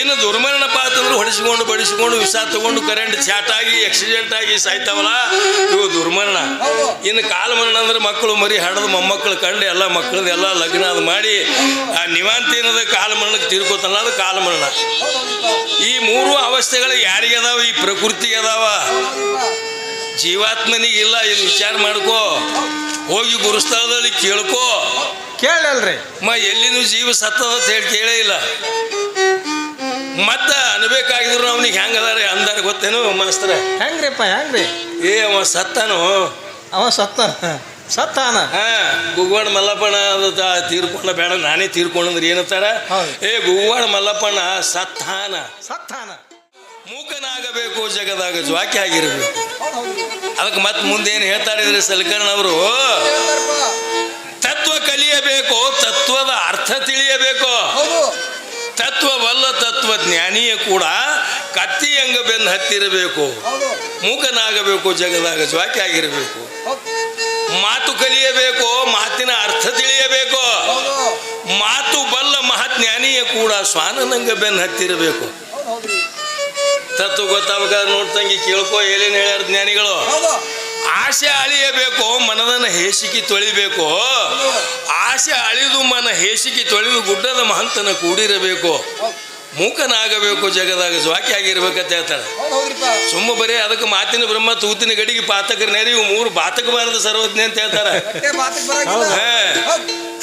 ಇನ್ನು ದುರ್ಮರಣಪ್ಪ ಅಂತಂದ್ರೆ ಹೊಡಿಸ್ಕೊಂಡು ಬಡಿಸ್ಕೊಂಡು ವಿಷ ತಗೊಂಡು ಕರೆಂಟ್ ಚಾಟ್ ಆಗಿ ಆಕ್ಸಿಡೆಂಟ್ ಆಗಿ ಸಾಯ್ತಾವಲ್ಲ, ಇವು ದುರ್ಮರಣ. ಇನ್ನು ಕಾಲಮರಣ ಅಂದ್ರೆ ಮಕ್ಕಳು ಮರಿ ಹಡದು ಮೊಮ್ಮಕ್ಕಳು ಕಂಡು ಎಲ್ಲ ಮಕ್ಕಳದೆಲ್ಲ ಲಗ್ನ ಅದು ಮಾಡಿ ಆ ನಿವಾಂತೇನದ ಕಾಲಮರಣಕ್ಕೆ ತೀರ್ಕೋತಲ್ಲ, ಅದು ಕಾಲಮರಣ. ಈ ಮೂರು ಅವಸ್ಥೆಗಳು ಯಾರಿಗೆ ಅದಾವ? ಈ ಪ್ರಕೃತಿಗೆ ಅದಾವ, ಜೀವಾತ್ಮನಿಗಿಲ್ಲ. ಇದು ವಿಚಾರ ಮಾಡ್ಕೋ, ಹೋಗಿ ಗುರುಸ್ಥಳದಲ್ಲಿ ಕೇಳ್ಕೋ. ಕೇಳಲ್ರಿ ಎಲ್ಲಿನೂ ಜೀವ ಸತ್ತದ ಅಂತ ಹೇಳಿ ಕೇಳೇ ಇಲ್ಲ. ಮತ್ತ ಅನ್ಬೇಕಾಗಿದ್ರು ಅವನಿಗೆ ಹೆಂಗದಾರೆ ಅಂದಾರ ಗೊತ್ತೇನು ಮಾಸ್ತರ? ಹೆಂಗ್ರಿಪ್ಪ ಹೆಂಗ್ರಿ? ಅವ ಸತ್ತಾನು, ಅವ ಸತ್ತಾನ. ಗುಗ್ವಾಡ ಮಲ್ಲಪ್ಪಣ್ಣ ತೀರ್ಕೊಂಡ ಬೇಡ, ನಾನೇ ತೀರ್ಕೊಂಡ್ರೆ ಏನಂತಾರ? ಗುಗ್ವಾಡ ಮಲ್ಲಪ್ಪಣ್ಣ ಸತ್ತಾನ. ಮೂಕನಾಗಬೇಕು, ಜಗದಾಗ ಜ್ವಾಕಿ ಆಗಿರಬೇಕು. ಅದಕ್ಕೆ ಮತ್ತೆ ಮುಂದೇನು ಹೇಳ್ತಾರಿದ್ರೆ ಸಲಕರ್ಣವರು, ತತ್ವ ಕಲಿಯಬೇಕು, ತತ್ವದ ಅರ್ಥ ತಿಳಿಯಬೇಕು. ತತ್ವವಲ್ಲ ತತ್ವಜ್ಞಾನಿಯ ಕೂಡ ಕತ್ತಿ ಹೆಂಗ ಬೆನ್ನು ಹತ್ತಿರಬೇಕು. ಮೂಕನಾಗಬೇಕು, ಜಗದಾಗ ಜ್ವಾಕಿ ಆಗಿರಬೇಕು. ಮಾತು ಕಲಿಯಬೇಕು, ಮಾತಿನ ಅರ್ಥ ತಿಳಿಯಬೇಕು. ಮಾತು ಬಲ್ಲ ಮಹಾಜ್ಞಾನಿಯ ಕೂಡ ಶ್ವಾನನಂಗ ಬೆನ್ನು ಹತ್ತಿರಬೇಕು. ತತ್ವ ಗೊತ್ತಾಗಬೇಕಾದ್ರೆ ನೋಡ್ತಂಗಿ ಕೇಳ್ಕೋ, ಏನೇನು ಹೇಳ್ಯಾರ ಜ್ಞಾನಿಗಳು. ಆಸೆ ಅಳಿಯಬೇಕು, ಮನದನ್ನ ಹೇಸಿಗೆ ತೊಳಿಬೇಕು. ಆಸೆ ಅಳಿದು ಮನ ಹೇಸಿಗೆ ತೊಳೆದು ಗುಡ್ಡದ ಮಹಂತನ ಕೂಡಿರಬೇಕು. ಮೂಕನಾಗಬೇಕು, ಜಗದಾಗ ಜ್ವಾಕಿ ಆಗಿರ್ಬೇಕಂತ ಹೇಳ್ತಾರೆ. ಸುಮ್ಮ ಬರೀ ಅದಕ್ಕೆ ಮಾತಿನ ಬ್ರಹ್ಮ ತೂತಿನ ಗಡಿಗೆ ಪಾತಕರ ನೆರಿ, ಇವು ಮೂರು ಬಾತಕಬಾರದು ಸರ್ವಜ್ಞ ಅಂತ ಹೇಳ್ತಾರ.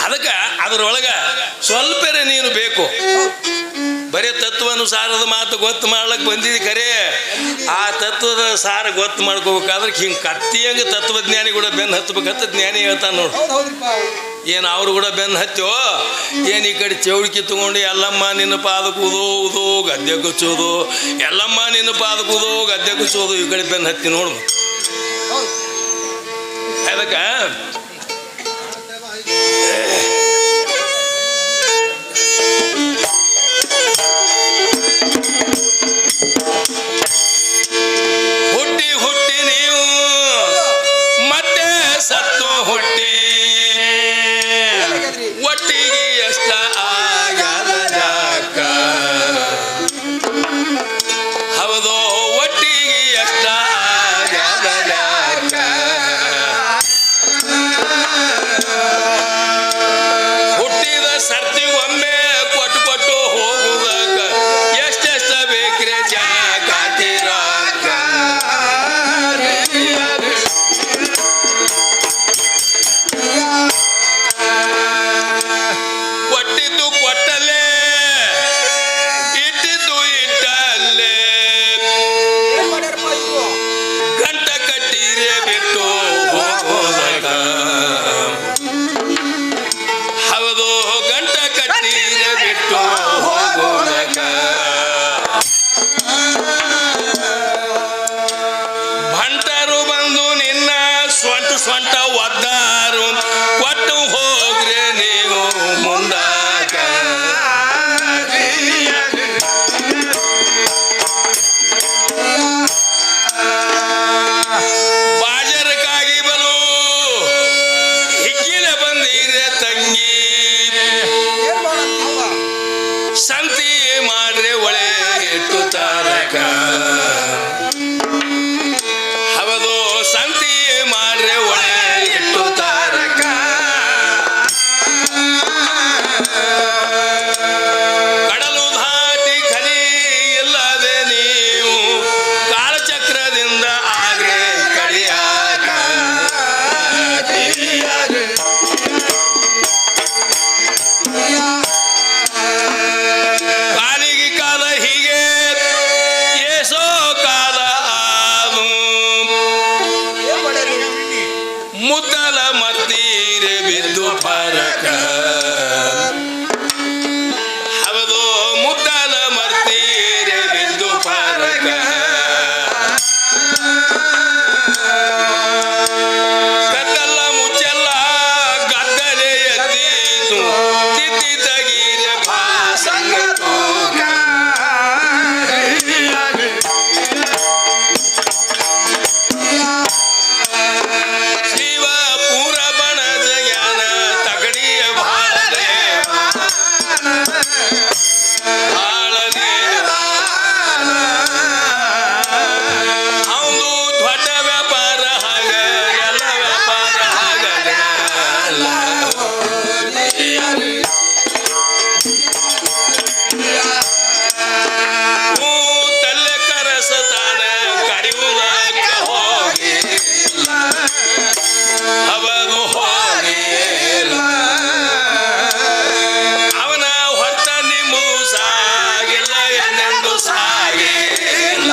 ಅದಕ್ಕೆ ಅದರೊಳಗ ಸ್ವಲ್ಪರೇ ನೀನು ಬೇಕು. ಬರೀ ತತ್ವಾನುಸಾರದ ಮಾತು ಗೊತ್ತು ಮಾಡ್ಲಕ್ಕೆ ಬಂದಿದ್ದಿ ಖರೆ, ಆ ತತ್ವದ ಸಾರ ಗೊತ್ತು ಮಾಡ್ಕೋಬೇಕಾದ್ರೆ ಹಿಂಗೆ ಕತ್ತಿ ಹಂಗೆ ತತ್ವಜ್ಞಾನಿ ಕೂಡ ಬೆನ್ನು ಹತ್ತಬೇಕಂತ ಜ್ಞಾನಿ ಹೇಳ್ತಾನೆ ನೋಡು. ಏನು ಅವ್ರು ಕೂಡ ಬೆನ್ನು ಹತ್ತೋ ಏನು? ಈ ಕಡೆ ಚೌಳಿಕೆ ತಗೊಂಡು ಎಲ್ಲಮ್ಮ ನಿನ್ನ ಪಾದ ಕೂದೋ ಗದ್ದೆ ಕುಚ್ಚೋದು, ಎಲ್ಲಮ್ಮ ನಿನ್ನ ಪಾದ ಕೂದೋ ಗದ್ದೆ ಕುಚ್ಚೋದು, ಈ ಕಡೆ ಬೆನ್ನು ಹತ್ತಿ ನೋಡು. ಅದಕ್ಕೆ ಹುಟ್ಟಿ ನೀವು ಮತ್ತೆ ಸತ್ತು ಹುಟ್ಟಿ ಒಟ್ಟಿಗೆ ಎಷ್ಟ ಆಗದ ಹೌದು, ಒಟ್ಟಿಗೆ ಎಷ್ಟ ಆಗದ ತಲೆ ಕರಸತಾನ ಕರೆಯುವುದಕ್ಕೆ ಹೋಗಿಲ್ಲ ಅವನು ಹೋಗಿಲ್ಲ ಅವನ ಹೊತ್ತ ನಿಮ್ಮದು ಸಾಗಿಲ್ಲ ಎನ್ನೆಂದು ಸಾಗಿಲ್ಲ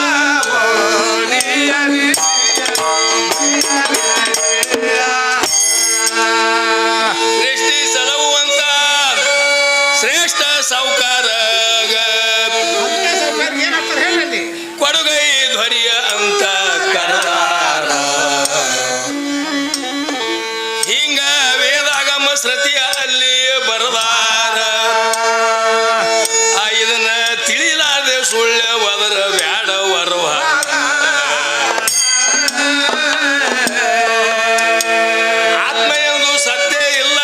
ದೃಷ್ಟಿ ಸಲಹುವಂತ ಶ್ರೇಷ್ಠ ಸಾಹುಕಾರ ಕೊಡುಗೈ ಧ್ವರಿಯ ಅಂತ ಕರದಾರ ಹಿಂಗ ವೇದಾಗಮ ಶ್ರುತಿಯ ಅಲ್ಲಿ ಬರದಾರ ಇದನ್ನ ತಿಳಿಲಾದೆ ಸುಳ್ಳ ವದರ ಬ್ಯಾಡ ವರವ ಆತ್ಮ ಎಂದು ಸತ್ಯ ಇಲ್ಲ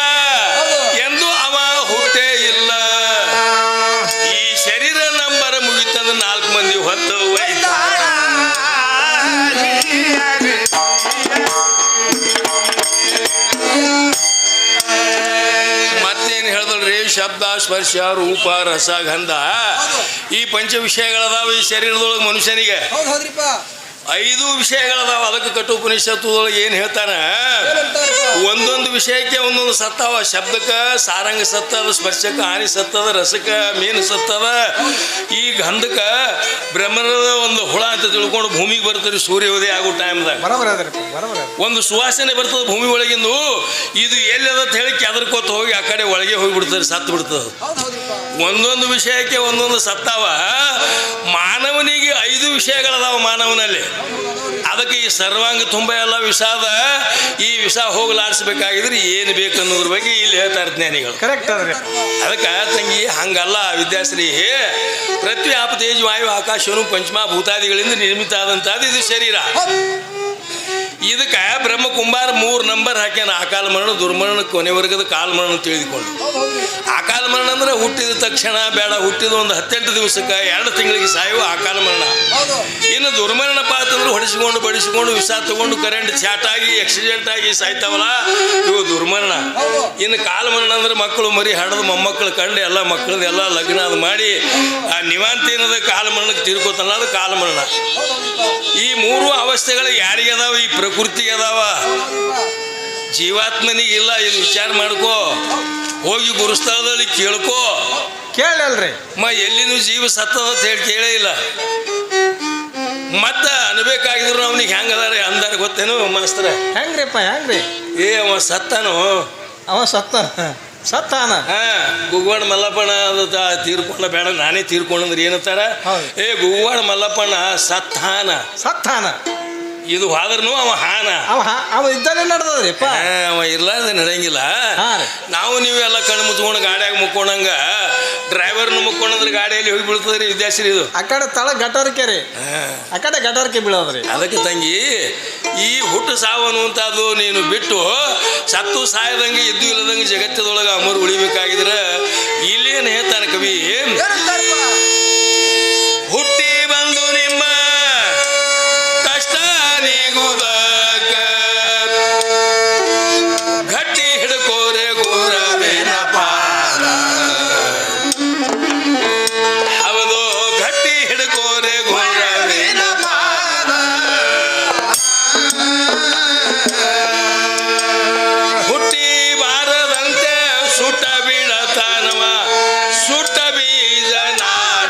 ಎಂದು ಅವ ಹುಟ್ಟೇ ಇಲ್ಲ ಈ ಶರೀರ ನಂಬರ ಮುಗಿತಂದ 4 ಮಂದಿ ಹೊತ್ತು ಒಯ್ತಾರ ಮತ್ತೇನು ಹೇಳಿದ್ರಿ ಶಬ್ದ ಸ್ಪರ್ಶ ರೂಪ ರಸ ಗಂಧ ಈ ಪಂಚ ವಿಷಯಗಳದಾವ ಈ ಶರೀರದೊಳಗೆ ಮನುಷ್ಯನಿಗೆ 5 ವಿಷಯಗಳದಾವ ಅದಕ್ಕೆ ಕಠೋಪನಿಷತ್ತುದೊಳಗೆ ಏನು ಹೇಳ್ತಾನ ಒಂದೊಂದು ವಿಷಯಕ್ಕೆ ಒಂದೊಂದು ಸತ್ತವ ಶಬ್ದಕ್ಕೆ ಸಾರಂಗ ಸತ್ತದ ಸ್ಪರ್ಶಕ್ಕೆ ಆನಿ ಸತ್ತದ ರಸಕ್ಕೆ ಮೀನು ಸತ್ತದ ಈ ಗಂಧಕ್ಕೆ ಬ್ರಹ್ಮನ ಒಂದು ಹುಳ ಅಂತ ತಿಳ್ಕೊಂಡು ಭೂಮಿಗೆ ಬರ್ತದೆ ಸೂರ್ಯೋದಯ ಆಗೋ ಟೈಮ್ದಾಗ ಒಂದು ಸುವಾಸನೆ ಬರ್ತದೆ ಭೂಮಿ ಒಳಗಿಂದು ಇದು ಎಲ್ಲದ ಹೇಳಿ ಕೆದರ್ಕೋತ ಹೋಗಿ ಆ ಕಡೆ ಒಳಗೆ ಹೋಗಿಬಿಡ್ತಾರೆ ಸತ್ತು ಬಿಡ್ತದೆ ಒಂದೊಂದು ವಿಷಯಕ್ಕೆ ಒಂದೊಂದು ಸತ್ತಾವ ಮಾನವನಿಗೆ 5 ವಿಷಯಗಳದಾವ ಮಾನವನಲ್ಲಿ ಅದಕ್ಕೆ ಈ ಸರ್ವಾಂಗ ತುಂಬ ಎಲ್ಲ ವಿಷಾದ ಈ ವಿಷ ಹೋಗಲಾಡಿಸ್ಬೇಕಾಗಿದ್ರೆ ಏನು ಬೇಕು ಅನ್ನೋದ್ರ ಬಗ್ಗೆ ಇಲ್ಲಿ ಹೇಳ್ತಾರೆ ಜ್ಞಾನಿಗಳು ಕರೆಕ್ಟ್ ಅದಕ್ಕೆ ತಂಗಿ ಹಂಗಲ್ಲ ವಿದ್ಯಾಶ್ರೀ ಪೃಥ್ವಿ ಆಪ ತೇಜ್ ವಾಯು ಆಕಾಶನು ಪಂಚಮಭೂತಾದಿಗಳಿಂದ ನಿರ್ಮಿತ ಆದಂಥದ್ದು ಇದು ಶರೀರ ಇದಕ್ಕೆ ಬ್ರಹ್ಮ ಕುಂಬಾರ 3 ನಂಬರ್ ಹಾಕ್ಯಾನ ಅಕಾಲ ಮರಣ ದುರ್ಮರಣ ಕೊನೆ ವರ್ಗದ ಕಾಲ ಮರಣ ತಿಳಿದುಕೊಂಡು ಅಕಾಲ ಮರಣ ಅಂದ್ರೆ ಹುಟ್ಟಿದ ತಕ್ಷಣ ಬೇಡ ಹುಟ್ಟಿದ ಒಂದು 18 ದಿವಸಕ್ಕೆ 2 ತಿಂಗಳಿಗೆ ಸಾಯುವ ಅಕಾಲ ಮರಣ ಇನ್ನು ದುರ್ಮರಣ ಪಾತಂದ್ರೆ ಹೊಡಿಸಿಕೊಂಡು ಬಡಿಸಿಕೊಂಡು ವಿಷ ತಗೊಂಡು ಕರೆಂಟ್ ಚಾಟ್ ಆಗಿ ಆಕ್ಸಿಡೆಂಟ್ ಆಗಿ ಸಾಯ್ತಾವಲ್ಲ ಇವು ದುರ್ಮರಣ ಇನ್ನು ಕಾಲ ಮರಣ ಅಂದ್ರೆ ಮಕ್ಕಳು ಮರಿ ಹಡದು ಮೊಮ್ಮಕ್ಕಳು ಕಂಡು ಎಲ್ಲ ಮಕ್ಕಳದೆಲ್ಲ ಲಗ್ನ ಅದು ಮಾಡಿ ಆ ನಿವಾಂತಿ ಏನದ ಕಾಲ ಮರಣಕ್ಕೆ ತೀರ್ಕೋತಾನ ಅದು ಕಾಲ ಮರಣ ಈ 3 ಅವಸ್ಥೆಗಳು ಯಾರಿಗೆ ಅದಾವ ಈ ಪ್ರಕೃತಿಗೆ ಅದಾವ ಜೀವಾತ್ಮನಿಗೆ ಇಲ್ಲ ಇದು ವಿಚಾರ ಮಾಡ್ಕೋ ಹೋಗಿ ಗುರುಸ್ಥಳದಲ್ಲಿ ಕೇಳ್ಕೋ ಕೇಳಲ್ರಿ ಎಲ್ಲಿನೂ ಜೀವ ಸತ್ತದ ಅಂತ ಹೇಳಿ ಕೇಳೇ ಇಲ್ಲ ಮತ್ತ ಅನ್ಬೇಕಾಗಿದ್ರು ಅವನಿಗೆ ಹೆಂಗದಾರ ಅಂದಾರ ಗೊತ್ತೇನು ಮಾಸ್ತರ ಹೆಂಗ್ರಿಪ್ಪ ಹೆಂಗ್ರಿ ಅವ ಸತ್ತಾನು ಅವ ಸತ್ತಾನ ಗುಗ್ವಾಡ ಮಲ್ಲಪ್ಪಣ್ಣ ಅದು ತೀರ್ಕೊಂಡ ಬೇಡ ನಾನೇ ತೀರ್ಕೊಂಡ್ರೆ ಏನಂತಾರ ಗುಗ್ವಾಡ ಮಲ್ಲಪ್ಪಣ್ಣ ಸತ್ತಾನ ಇದು ಹೋದ್ರೂ ಅವ ಹಾನ ಅವ ಇದ್ದಾನೆ ನಡೆದ್ರಿಪ್ಪ ಅವ ಇರ್ಲಾರ್ದೆ ನಡೆಯಂಗಿಲ್ಲ ನಾವು ನೀವೆಲ್ಲ ಕಣ್ಣು ಮುಚ್ಕೊಂಡು ಗಾಡಿಯಾಗ ಮುಕ್ಕೊಂಡಂಗ ಡ್ರೈವರ್ನ ಮುಕ್ಕೊಂಡ್ರೆ ಗಾಡಿಯಲ್ಲಿ ಹೋಗಿ ಬೀಳ್ತದ್ರಿ ವಿದ್ಯಾಶ್ರೀ ಇದು ಆ ಕಡೆ ತಳ ಗಟಾರಕ್ಕೆ ರೀ ಆ ಕಡೆ ಗಟಾರಕ್ಕೆ ಬೀಳೋದ್ರಿ ಅದಕ್ಕೆ ತಂಗಿ ಈ ಹುಟ್ಟು ಸಾವು ಅನ್ನುವಂಥದ್ದು ನೀನು ಬಿಟ್ಟು ಸತ್ತು ಸಾಯದಂಗೆ ಇದ್ದು ಇಲ್ಲದಂಗೆ ಜಗತ್ತದೊಳಗೆ ಅಮರು ಉಳಿಬೇಕಾಗಿದ್ರೆ ಇಲ್ಲೇನು ಹೇಳ್ತಾನೆ ಕವಿ ಹುಟ್ಟಿ ಬಂದು ನಿಮ್ಮ ಕಷ್ಟ ನೀಗುವುದಕ್ಕ ಗಟ್ಟಿ ಹಿಡ್ಕೋರೆ ಗೋರವೇನ ಪಾದ ಹೌದು ಗಟ್ಟಿ ಹಿಡ್ಕೋರೆ ಗೋರವೇನ ಪಾದ ಹುಟ್ಟಿ ಬಾರದಂತೆ ಸುಟ್ಟ ಬೀಳತಾನವ ಸುಟ್ಟ ಬೀಜ ನಾಶ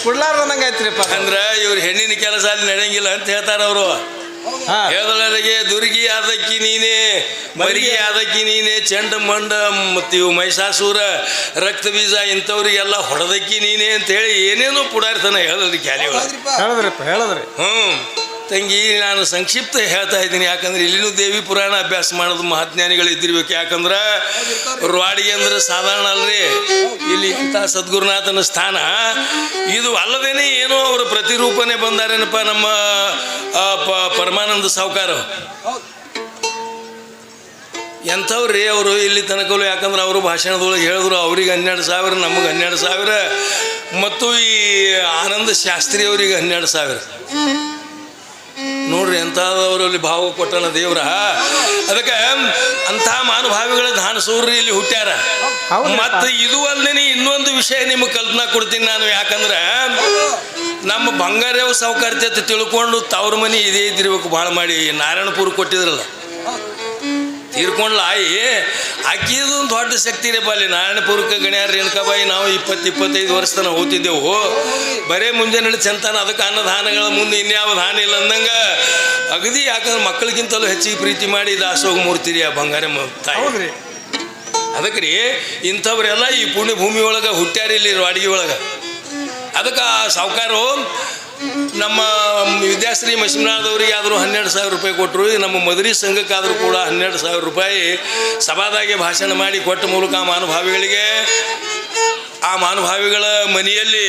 ಕುಡ್ಲಾರ್ದಂಗೆ ಐತ್ರಿಪ್ಪ. ಅಂದ್ರ ಇವ್ರ ಹೆಣ್ಣಿನ ಕೆಲಸ ಅಲ್ಲಿ ನಡೆಯಂಗಿಲ್ಲ ಅಂತ ಹೇಳ್ತಾರ ಅವರು. ಹಾ ಹೇಳದೊಳಗೆ ದುರ್ಗಿ ಆದಕ್ಕಿ ನೀನೇ, ಮರಿಗೆ ಆದಕ್ಕಿ ನೀನೇ, ಚಂಡ ಮಂಡ ಮತ್ತು ಇವು ಮಹಿಷಾಸುರ, ರಕ್ತ ಬೀಜ ಇಂಥವ್ರಿಗೆಲ್ಲ ಹೊಡೆದಕ್ಕಿ ನೀನೇ ಅಂತ ಹೇಳಿ ಏನೇನೋ ಪುಡಾರ್ತನ ಹೇಳದ್ರಿ ಕ್ಯಾಲಿ ಒಳಗೆ. ಹೇಳಿದ್ರಿ. ತಂಗಿ, ನಾನು ಸಂಕ್ಷಿಪ್ತ ಹೇಳ್ತಾ ಇದ್ದೀನಿ. ಯಾಕಂದ್ರೆ ಇಲ್ಲಿನೂ ದೇವಿ ಪುರಾಣ ಅಭ್ಯಾಸ ಮಾಡೋದು ಮಹಾಜ್ಞಾನಿಗಳು ಇದ್ದಿರ್ಬೇಕು. ಯಾಕಂದ್ರೆ ರೋಡಿಗೆ ಅಂದ್ರೆ ಸಾಧಾರಣ ಅಲ್ರಿ, ಇಲ್ಲಿ ಇಂಥ ಸದ್ಗುರುನಾಥನ ಸ್ಥಾನ ಇದು ಅಲ್ಲದೇನೆ ಏನೋ ಅವರು ಪ್ರತಿರೂಪನೆ ಬಂದಾರೇನಪ್ಪ ನಮ್ಮ ಪರಮಾನಂದ ಸಾವುಕಾರ. ಎಂಥವ್ರಿ ಅವರು ಇಲ್ಲಿ ತನಕಲು. ಯಾಕಂದ್ರೆ ಅವರು ಭಾಷಣದೊಳಗೆ ಹೇಳಿದ್ರು ಅವ್ರಿಗೆ 12,000, ನಮಗೆ 12,000, ಮತ್ತು ಈ ಆನಂದ ಶಾಸ್ತ್ರಿ ಅವರಿಗೆ 12,000. ನೋಡ್ರಿ ಎಂಥದವರಲ್ಲಿ ಭಾವ ಕೊಟ್ಟನ ದೇವ್ರ. ಅದಕ್ಕೆ ಅಂಥ ಮಹಾನುಭಾವಿಗಳ ದಾನಸೂರ್ರಿ ಇಲ್ಲಿ ಹುಟ್ಟ್ಯಾರ. ಮತ್ತು ಇದು ಅಲ್ಲದೆ ಇನ್ನೊಂದು ವಿಷಯ ನಿಮಗೆ ಕಲ್ಪನಾ ಕೊಡ್ತೀನಿ ನಾನು. ಯಾಕಂದ್ರೆ ನಮ್ಮ ಬಂಗಾರವ ಸಾವುಕಾರ್ತಿ ಅಂತ ತಿಳ್ಕೊಂಡು ತವ್ರ ಮನೆ ಇದೇ ಇದ್ದಿರ್ಬೇಕು. ಭಾಳ ಮಾಡಿ ನಾರಾಯಣಪುರ ಕೊಟ್ಟಿದ್ರಲ್ಲ, ತೀರ್ಕೊಂಡ್ಲ ಆಕಿದು ಒಂದು ದೊಡ್ಡ ಶಕ್ತಿ ರೀ. ಅಲ್ಲಿ ನಾರಾಯಣಪುರಕ್ಕೆ ಗಣ್ಯಾರ ರೇಣುಕಾಬಾಯಿ ನಾವು 20-25 ವರ್ಷ ತನಕ ಹೋಗ್ತಿದ್ದೆವು. ಬರೇ ಮುಂಜಾನೆ ಚಂತಾನ. ಅದಕ್ಕೆ ಅನ್ನದಾನಗಳ ಮುಂದೆ ಇನ್ಯಾವ ದಾನ ಇಲ್ಲ ಅಂದಂಗೆ ಅಗದಿ. ಯಾಕಂದ್ರೆ ಮಕ್ಕಳಿಗಿಂತಲೂ ಹೆಚ್ಚಿಗೆ ಪ್ರೀತಿ ಮಾಡಿ ದಾಸೋಗ ಮೂರ್ತಿ ರೀ ಆ ಬಂಗಾರಮ್ಮ ತಾಯಿ. ಅದಕ್ಕೆ ರೀ ಇಂಥವ್ರೆಲ್ಲ ಈ ಪುಣ್ಯ ಭೂಮಿ ಒಳಗೆ ಹುಟ್ಟ್ಯಾರ ಇಲ್ಲಿ ಅಡಿಗೆ ಒಳಗೆ. ಅದಕ್ಕೆ ಆ ಸಾವುಕಾರು ನಮ್ಮ ವಿದ್ಯಾಶ್ರೀ ಮಶಿಮನಾಳದವರಿಗೆ ಆದರೂ 12,000 ರೂಪಾಯಿ ಕೊಟ್ಟರು. ನಮ್ಮ ಮದುವೆ ಸಂಘಕ್ಕಾದರೂ ಕೂಡ 12,000 ರೂಪಾಯಿ ಸಭಾದಾಗೆ ಭಾಷಣ ಮಾಡಿ ಕೊಟ್ಟ ಮೂಲಕ ಮಹಾನುಭಾವಿಗಳಿಗೆ, ಆ ಮಹಾನುಭಾವಿಗಳ ಮನೆಯಲ್ಲಿ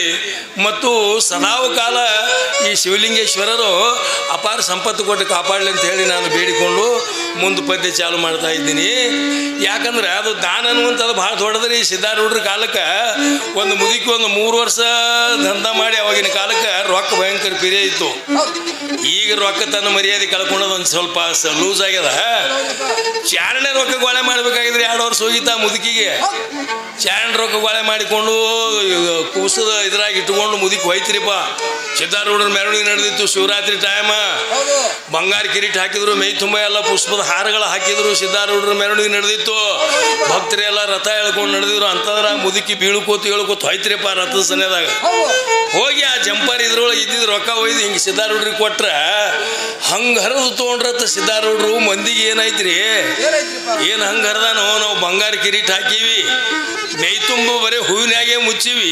ಮತ್ತು ಸದಾವು ಕಾಲ ಈ ಶಿವಲಿಂಗೇಶ್ವರರು ಅಪಾರ ಸಂಪತ್ತು ಕೊಟ್ಟು ಕಾಪಾಡಲಿ ಅಂತ ಹೇಳಿ ನಾನು ಬೇಡಿಕೊಂಡು ಮುಂದೆ ಪದ್ಯ ಚಾಲು ಮಾಡ್ತಾ ಇದ್ದೀನಿ. ಯಾಕಂದ್ರೆ ಅದು ದಾನ ಅನ್ನುವಂಥದ್ದು ಭಾಳ ದೊಡ್ಡದ್ರಿ. ಸಿದ್ಧಾರೂಢರ ಕಾಲಕ್ಕೆ ಒಂದು ಮುದುಕಿ ಒಂದು 3 ವರ್ಷ ದಂಧ ಮಾಡಿ ಅವಾಗಿನ ಕಾಲಕ್ಕೆ ರೊಕ್ಕ ಭಯಂಕರ ಪಿರಿಯ ಇತ್ತು. ಈಗ ರೊಕ್ಕ ತನ್ನ ಮರ್ಯಾದೆ ಕಳ್ಕೊಂಡದು ಒಂದು ಸ್ವಲ್ಪ ಲೂಸ್ ಆಗ್ಯದ. ಚಾರಣೆ ರೊಕ್ಕ ಗೋಳೆ ಮಾಡ್ಬೇಕಾಗಿದ್ರೆ 2 ವರ್ಷ ಹೋಗಿತ್ತ ಮುದುಕಿಗೆ. ಚಾರಣ ರೊಕ್ಕ ಗೋಳೆ ಮಾಡಿಕೊಂಡು ಕೂಸದ ಇದ್ರಾಗ ಇಟ್ಕೊಂಡು ಮುದುಕಿ ಹೋಯ್ತಿರಿಪ್ಪ. ಸಿದ್ಧಾರೂಢರ ಮೆರವಣಿಗೆ ನಡೆದಿತ್ತು ಶಿವರಾತ್ರಿ ಟೈಮ. ಬಂಗಾರ ಕಿರೀಟ ಹಾಕಿದ್ರು, ಮೈ ತುಂಬ ಎಲ್ಲ ಪುಷ್ಪದ ಹಾರಗಳು ಹಾಕಿದ್ರು. ಸಿದ್ಧಾರೂಢರ ಮೆರವಣಿಗೆ ನಡೆದಿತ್ತು. ಭಕ್ತರೆಲ್ಲ ರಥ ಹೇಳ್ಕೊಂಡು ನಡೆದಿದ್ರು. ಅಂತಂದ್ರೆ ಮುದುಕಿ ಬೀಳ್ಕೋತ ಹೇಳ್ಕೋತ ಹೋಯ್ತಿರಿಪ್ಪ ರಥದ ಸನ್ಯದಾಗ. ಹೋಗಿ ಆ ಜಂಪರ್ ಇದ್ರೊಳಗೆ ಇದ್ದಿದ್ದು ರೊಕ್ಕ ಒಯ್ದು ಹಿಂಗೆ ಸಿದ್ಧಾರೂಢರಿಗೆ ಕೊಟ್ರೆ ಹಂಗೆ ಹರಿದು ತೊಗೊಂಡ್ರತ್ತ ಸಿದ್ಧಾರೂಢರು. ಮಂದಿಗೆ ಏನೈತ್ರಿ, ಏನು ಹಂಗೆ ಹರಿದಾನೋ, ನಾವು ಬಂಗಾರ ಕಿರೀಟ ಹಾಕೀವಿ, ಮೈ ತುಂಬ ಬರೀ ಹೂವಿನಾಗೆ ಮುಚ್ಚಿವಿ,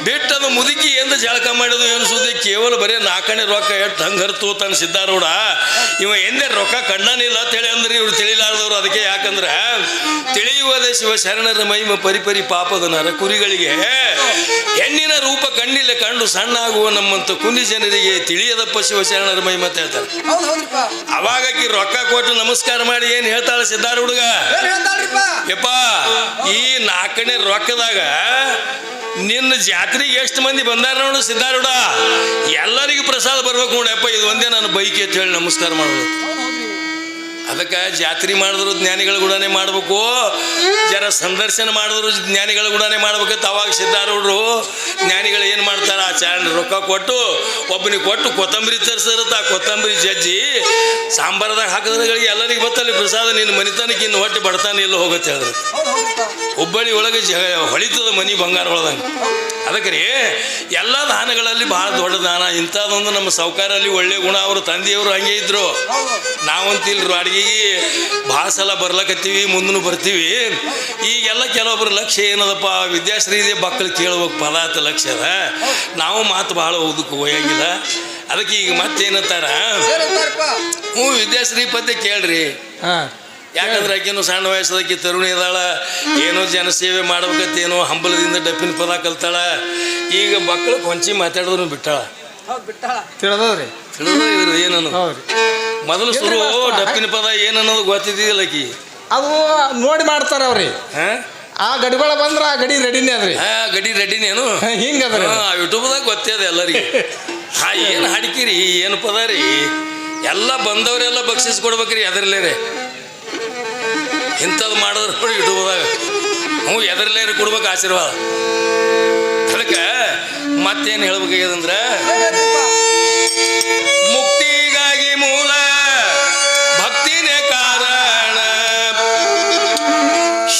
ಬಿಟ್ಟದು ಮುದುಕಿ ಎಂದು ಜಳಕ ಮಾಡೋದು ಏನು ಸುದ್ದಿ. ಕೇವಲ ಬರೀ 4 ರೊಕ್ಕ ಎಷ್ಟು ಹಂಗೆ ಹರಿತು ತನ್ನ ಸಿದ್ಧಾರೂಢ. ಇವ ಎಂದೇ ರೊಕ್ಕ ಕಣ್ಣನಿಲ್ಲ ಅಂತೇಳಿ ಅಂದ್ರೆ ಇವ್ರು ತಿಳಿಲಾರ್ದವ್ರು. ಅದಕ್ಕೆ ಯಾಕಂದ್ರೆ ತಿಳಿಯುವುದೇ ಶಿವಶರಣರ ಮಹಿಮ ಪರಿಪರಿ ಪಾಪದ ನರ ಕುರಿಗಳಿಗೆ. ಹೆಣ್ಣಿನ ರೂಪ ಕಣ್ಣಿಲ್ಲ ಕಂಡು ಸಣ್ಣಾಗುವ ನಮ್ಮಂತ ಕುಂದಿ ಜನರಿಗೆ ತಿಳಿಯದಪ್ಪ ಶಿವಶರಣರ ಮಹಿಮ ಅಂತ ಹೇಳ್ತಾರೆ. ಅವಾಗಕಿ ರೊಕ್ಕ ಕೊಟ್ಟು ನಮಸ್ಕಾರ ಮಾಡಿ ಏನು ಹೇಳ್ತಾಳೆ ಸಿದ್ಧಾರೂಢಗ, ಯಪ್ಪ ಈ 4ನೇ ರೊಕ್ಕದಾಗ ನಿನ್ನ ಜಾತ್ರೆಗೆ ಎಷ್ಟು ಮಂದಿ ಬಂದಾರ ನೋಡು ಸಿದ್ಧಾರೂಢ, ಎಲ್ಲರಿಗೂ ಪ್ರಸಾದ ಬರ್ಬೇಕು ನೋಡಪ್ಪ, ಇದು ಒಂದೇ ನಾನು ಬೈಕ್ ಅಂತ ಹೇಳಿ ನಮಸ್ಕಾರ ಮಾಡೋದು. ಅದಕ್ಕೆ ಜಾತ್ರೆ ಮಾಡಿದ್ರು ಜ್ಞಾನಿಗಳ ಗುಡನೆ ಮಾಡಬೇಕು, ಜರ ಸಂದರ್ಶನ ಮಾಡಿದ್ರು ಜ್ಞಾನಿಗಳ ಗುಡನೆ ಮಾಡ್ಬೇಕಂತ. ಅವಾಗ ಸಿದ್ಧಾರೂಢರು ಜ್ಞಾನಿಗಳು ಏನು ಮಾಡ್ತಾರೆ, ಆ ಚಾರಣ ರೊಕ್ಕ ಕೊಟ್ಟು ಒಬ್ಬನಿಗೆ ಕೊಟ್ಟು ಕೊತ್ತಂಬರಿ ತರಿಸಿರುತ್ತೆ. ಆ ಕೊತ್ತಂಬರಿ ಜಜ್ಜಿ ಸಾಂಬಾರದಾಗ ಹಾಕಿದ್ರಗಳಿಗೆ ಎಲ್ಲರಿಗೂ ಬತ್ತಲ್ಲಿ ಪ್ರಸಾದ. ನಿನ್ನ ಮನಿತನಕ್ಕೆ ಇನ್ನು ಹೊಟ್ಟೆ ಬಡತಾನೆ ಎಲ್ಲ ಹೋಗುತ್ತೆ ಹೇಳಿದ್ರೆ. ಹುಬ್ಬಳ್ಳಿ ಒಳಗೆ ಹೊಳಿತದ ಮನಿ ಬಂಗಾರ ಒಳದಂಗೆ. ಅದಕ್ಕೆ ರೀ ಎಲ್ಲ ದಾನಗಳಲ್ಲಿ ಭಾಳ ದೊಡ್ಡ ದಾನ. ಇಂಥದ್ದೊಂದು ನಮ್ಮ ಸಾವುಕಾರಲ್ಲಿ ಒಳ್ಳೆ ಗುಣ. ಅವರು ತಂದೆಯವರು ಹಂಗೆ ಇದ್ರು. ನಾವಂತಿಲ್ರು ಅಡುಗೆಗೆ ಭಾಳ ಸಲ ಬರ್ಲಕತ್ತೀವಿ, ಮುಂದೂ ಬರ್ತೀವಿ. ಈಗೆಲ್ಲ ಕೆಲವೊಬ್ಬರು ಲಕ್ಷ್ಯ ಏನದಪ್ಪ, ವಿದ್ಯಾಶ್ರೀ ಇದೆ ಮಕ್ಕಳು ಕೇಳ್ಬೇಕು ಪದಾರ್ಥ ಲಕ್ಷ್ಯ ಅದ. ನಾವು ಮಾತು ಭಾಳ ಓದಕ್ಕೆ ಹೋಯಂಗಿಲ್ಲ. ಅದಕ್ಕೆ ಈಗ ಮತ್ತೇನಂತಾರ, ಹ್ಞೂ ವಿದ್ಯಾಶ್ರೀ ಪದ್ಯ ಕೇಳ್ರಿ. ಯಾಕಂದ್ರೆ ಆಕೆನು ಸಣ್ಣ ವಯಸ್ಸದಕ್ಕೆ ತರುಣಿ ಅದಾಳ, ಏನೋ ಜನಸೇವೆ ಮಾಡ್ಬೇಕತ್ತೇನೋ ಹಂಬಲದಿಂದ ಡಪ್ಪಿನ ಪದ ಕಲ್ತಾಳ. ಈಗ ಮಕ್ಕಳು ಕೊಂಚಿ ಮಾತಾಡಿದ್ರು ಬಿಟ್ಟಾಳ. ತಿಳಿದ್ರಿ ತಿಳಿದ್ರು ಏನನ್ನು ಮೊದಲು ಶುರು ಡಪ್ಪಿನ ಪದ ಏನನ್ನೋದು ಗೊತ್ತಿದ್ದಿಲ್ಲ ಆಕಿ. ಅದು ನೋಡಿ ಮಾಡ್ತಾರ ಅವ್ರಿ. ಆ ಗಡಿಗಳ ಬಂದ್ರೆ ಆ ಗಡಿ ರೆಡಿನೇ ಅದ್ರಿ. ಗಡಿ ರೆಡಿನೇನು ಹಿಂಗದ್ರಿ. ಯೂಟ್ಯೂಬ್ದಾಗ ಗೊತ್ತೇ ಅದ ಎಲ್ಲರಿಗೆ. ಏನು ಹಾಡ್ಕಿರಿ, ಏನು ಪದ ರೀ, ಎಲ್ಲ ಬಂದವರೆಲ್ಲ ಬಕ್ಷಿಸ್ ಕೊಡ್ಬೇಕ್ರಿ. ಅದರಲ್ಲೇ ರೀ ಇಂಥದ್ದು ಮಾಡಿದ್ರೆ ನೋಡಿ ಯೂಟ್ಯೂಬ್ದಾಗ. ಹ್ಞೂ ಎದರಲ್ಲೇ ಕೊಡ್ಬೇಕು ಆಶೀರ್ವಾದ. ಅದಕ್ಕೆ ಮತ್ತೇನು ಹೇಳ್ಬೇಕಾಗ್ಯದಂದ್ರೆ, ಮುಕ್ತಿಗಾಗಿ ಮೂಲ ಭಕ್ತಿನೇ ಕಾರಣ,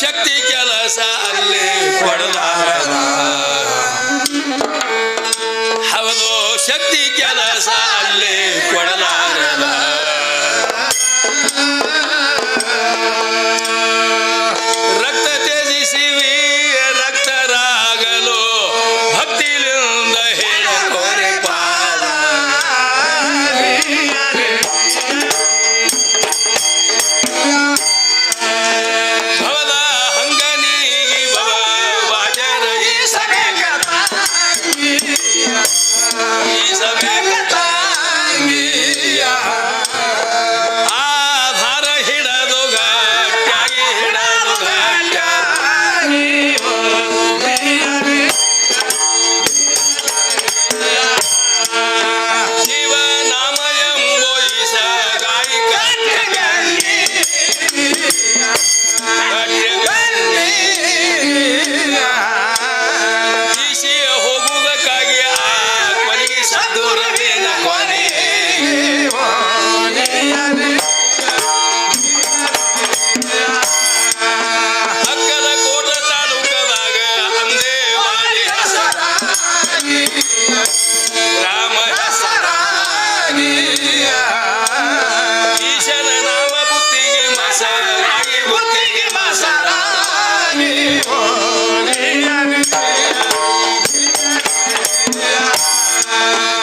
ಶಕ್ತಿ ಕೆಲಸ ಅಲ್ಲಿ ಕೊಡಲಾರ, ಆ